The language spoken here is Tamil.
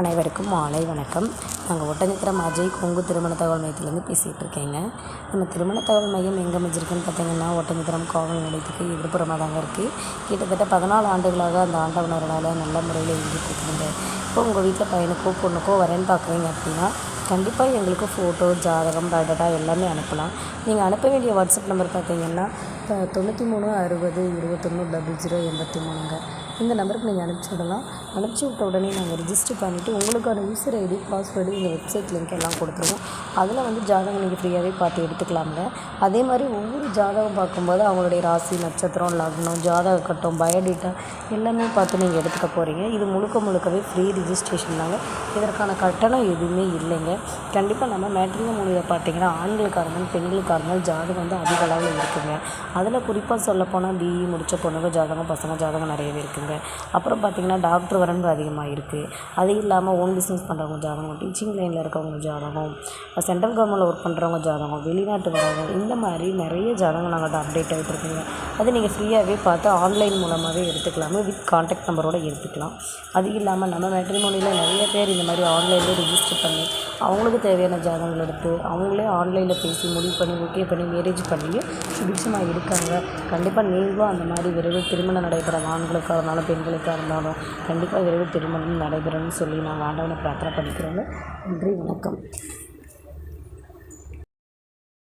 அனைவருக்கும் மாலை வணக்கம். நாங்கள் ஒட்டஞ்சத்திரம் அஜய் கொங்கு திருமண தகவல் மையத்திலேருந்து பேசிகிட்டு இருக்கேங்க. நம்ம திருமண தகவல் மையம் எங்கே அமைஞ்சிருக்குன்னு பார்த்தீங்கன்னா, ஒட்டஞ்சத்திரம் காவல் நிலையத்துக்கு எதிர்ப்புறமாக தாங்க இருக்குது. கிட்டத்தட்ட 14 ஆண்டுகளாக அந்த ஆண்டவனரால் நல்ல முறையில் இருந்துகிட்ருக்குதுங்க. இப்போ உங்கள் வீட்டில் பையனுக்கோ பொண்ணுக்கோ வரேன்னு பார்க்குறீங்க அப்படின்னா, கண்டிப்பாக எங்களுக்கு ஃபோட்டோ, ஜாதகம், பயோடேட்டா எல்லாமே அனுப்பலாம். நீங்கள் அனுப்ப வேண்டிய வாட்ஸ்அப் நம்பர் பார்த்தீங்கன்னா 93 60 21 0083ங்க. இந்த நம்பருக்கு நீங்கள் அனுப்பிச்சி விடலாம். அனுப்பிச்சி விட்ட உடனே நாங்கள் ரிஜிஸ்டர் பண்ணிவிட்டு உங்களுக்கான யூசர் ஐடி, பாஸ்வேர்டு, எங்கள் வெப்சைட் லிங்க் எல்லாம் கொடுத்துருவோம். அதில் ஜாதகம் நீங்கள் ஃப்ரீயாகவே பார்த்து எடுத்துக்கலாங்க. அதே மாதிரி ஒவ்வொரு ஜாதகம் பார்க்கும்போது அவங்களுடைய ராசி, நட்சத்திரம், லக்னம், ஜாதக கட்டம், பயோடேட்டா எல்லாமே பார்த்து நீங்கள் எடுத்துக்க போகிறீங்க. இது முழுக்கவே ஃப்ரீ ரிஜிஸ்ட்ரேஷன் தாங்க. இதற்கான கட்டணம் எதுவுமே இல்லைங்க. கண்டிப்பாக நம்ம மேட்ரிமோனியில் பார்த்தீங்கன்னா, ஆண்களுக்காக இருந்தாலும் பெண்களுக்காக இருந்தாலும் ஜாதகம் அதிக அளவில் இருக்குங்க. அதில் குறிப்பாக சொல்லப்போனால் பிஇ முடித்த பொண்ணுங்க ஜாதகம், பசங்க ஜாதகம் நிறையவே இருக்குங்க. அப்புறம் பார்த்திங்கன்னா டாக்டர் வரம்பு அதிகமாக இருக்குது. அது இல்லாமல் ஓன் பிஸ்னஸ் பண்ணுறவங்க ஜாதகம், டீச்சிங் லைனில் இருக்கவங்க ஜாதகம், சென்ட்ரல் கவர்மெண்ட்டில் ஒர்க் பண்ணுறவங்க ஜாதகம், வெளிநாட்டு வரவங்க, இந்த மாதிரி நிறைய ஜாதகம் நாங்கள் அப்டேட் ஆகிட்டு இருக்குங்க. அது நீங்கள் ஃப்ரீயாகவே பார்த்து ஆன்லைன் மூலமாகவே எடுத்துக்கலாமே, வித் கான்டாக்ட் நம்பரோடு எடுத்துக்கலாம். அது இல்லாமல் நம்ம மேட்ரிமோனியில் நிறைய பேர் இந்த மாதிரி ஆன்லைனில் ரிஜிஸ்டர் பண்ணி அவங்களுக்கு தேவையான ஜாதகங்கள் எடுத்து அவங்களே ஆன்லைனில் பேசி முடிவு பண்ணி ஓகே பண்ணி மேரேஜ் பண்ணி சுபிட்சமாக இருக்காங்க. கண்டிப்பாக நீங்களும் அந்த மாதிரி விரைவில் திருமணம் நடைபெற, ஆண்களுக்காக இருந்தாலும் பெண்களுக்காக இருந்தாலும் கண்டிப்பாக விரைவில் திருமணம் நடைபெறணும்னு சொல்லி நாங்கள் ஆண்டவனை பிரார்த்தனை பண்ணிக்கிறோங்க. நன்றி, வணக்கம்.